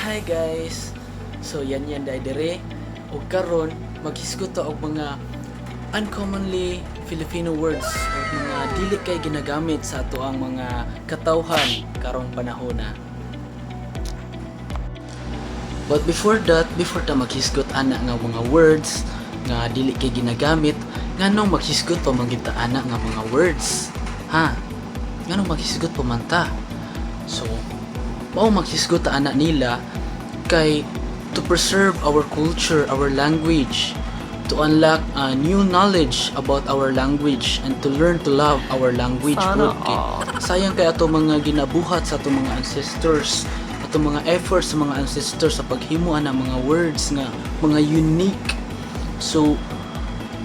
Hi guys! So yan dai dire ug karon maghisgot ta og mga uncommonly Filipino words o mga dili kay ginagamit sa ato ang mga katawhan karong panahona. But before ta maghisgot ana nga mga words nga dili kay ginagamit, nganong maghisgot pa manggid ta ana nga mga words? Ha? Nganong maghisgot pa man ta? So, mao maghisgot ta ana nila kay to preserve our culture, our language, to unlock new knowledge about our language and to learn to love our language. Okay. Sayang kay ato mga ginabuhat sa ato mga ancestors, ato mga efforts sa mga ancestors sa paghimo ana mga words nga mga unique. So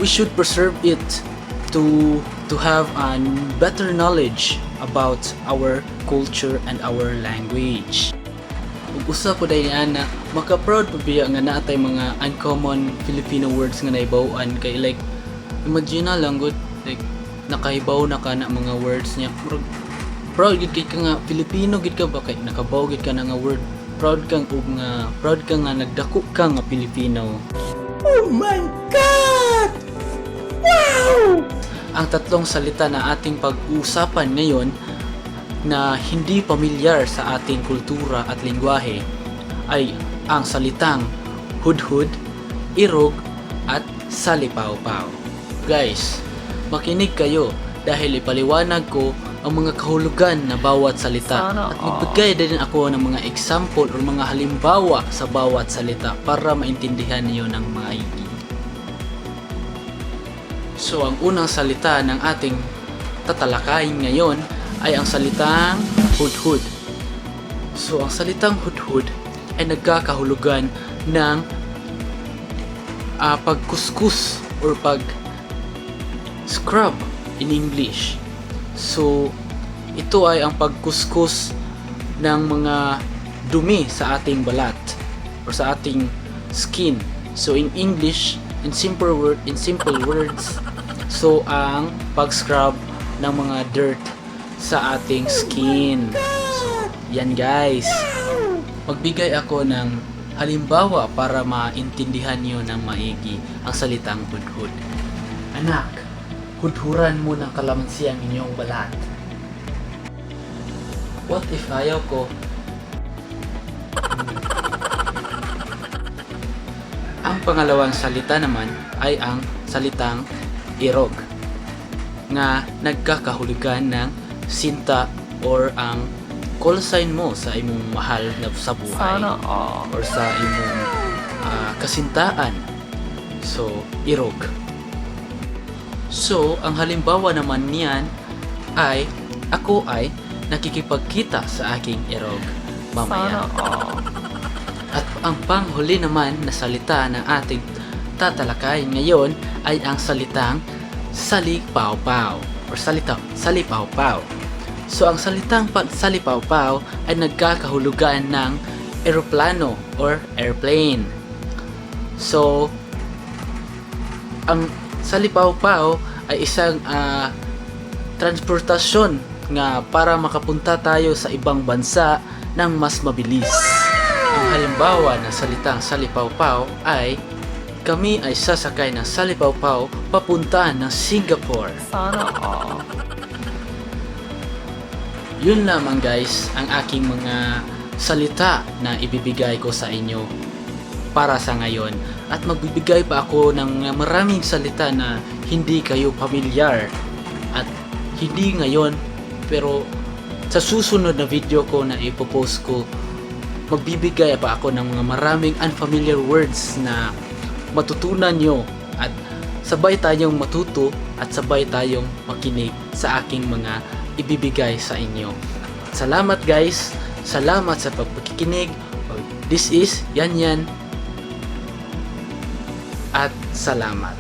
we should preserve it to have better knowledge about our culture and our language. Ug usa po dahil ana, maka-proud po biya nga naatay mga uncommon Filipino words nga naibaw-an kay like imagine na lang good like nakahibaw na ka na mga words niya. Proud gid kay ka nga Filipino gid ka ba kay nakabaw gid ka na nga word. Proud ka nga nagdako ka nga Pilipino. Oh my God! Wow! Ang tatlong salita na ating pag-uusapan ngayon na hindi pamilyar sa ating kultura at lengguwahe ay ang salitang hudhud, irog, at salipawpaw. Guys, makinig kayo dahil ipaliwanag ko ang mga kahulugan na bawat salita at magbigay din ako ng mga example o mga halimbawa sa bawat salita para maintindihan niyo ng maigi. So, ang unang salita ng ating tatalakayin ngayon ay ang salitang hudhud. So, ang salitang hudhud ay nagkakahulugan ng pagkuskus or pag-scrub in English. So, ito ay ang pagkuskus ng mga dumi sa ating balat or sa ating skin. So, in English, in simple words, so ang pag-scrub ng mga dirt sa ating skin. So, yan guys. Magbigay ako ng halimbawa para maintindihan niyo ng maigi ang salitang hudhud. Anak, hudhuran mo ng kalamansi ang inyong balat. What if ayaw ko? Ang pangalawang salita naman ay ang salitang irog nga nagkakahulugan ng sinta or ang call sign mo sa imong mahal na sa buhay or sa imong kasintaan. So, irog. So, ang halimbawa naman niyan ay ako ay nakikipagkita sa aking irog mamaya. At ang panghuli naman na salita na ating tatalakayin ngayon ay ang salitang salipawpaw or salipawpaw. So, ang salitang salipawpaw ay nagkakahulugan ng eroplano or airplane. So, ang salipawpaw ay isang transportasyon nga para makapunta tayo sa ibang bansa ng mas mabilis. Ang halimbawa ng salitang salipawpaw ay kami ay sasakay ng salipawpaw papunta ng Singapore. Yun lamang guys ang aking mga salita na ibibigay ko sa inyo para sa ngayon. At magbibigay pa ako ng maraming salita na hindi kayo pamilyar. At hindi ngayon pero sa susunod na video ko na ipopost ko, magbibigay pa ako ng mga maraming unfamiliar words na matutunan nyo at sabay tayong matuto at sabay tayong makinig sa aking mga ibibigay sa inyo. Salamat guys, salamat sa pagpakikinig. This is Yan Yan at salamat.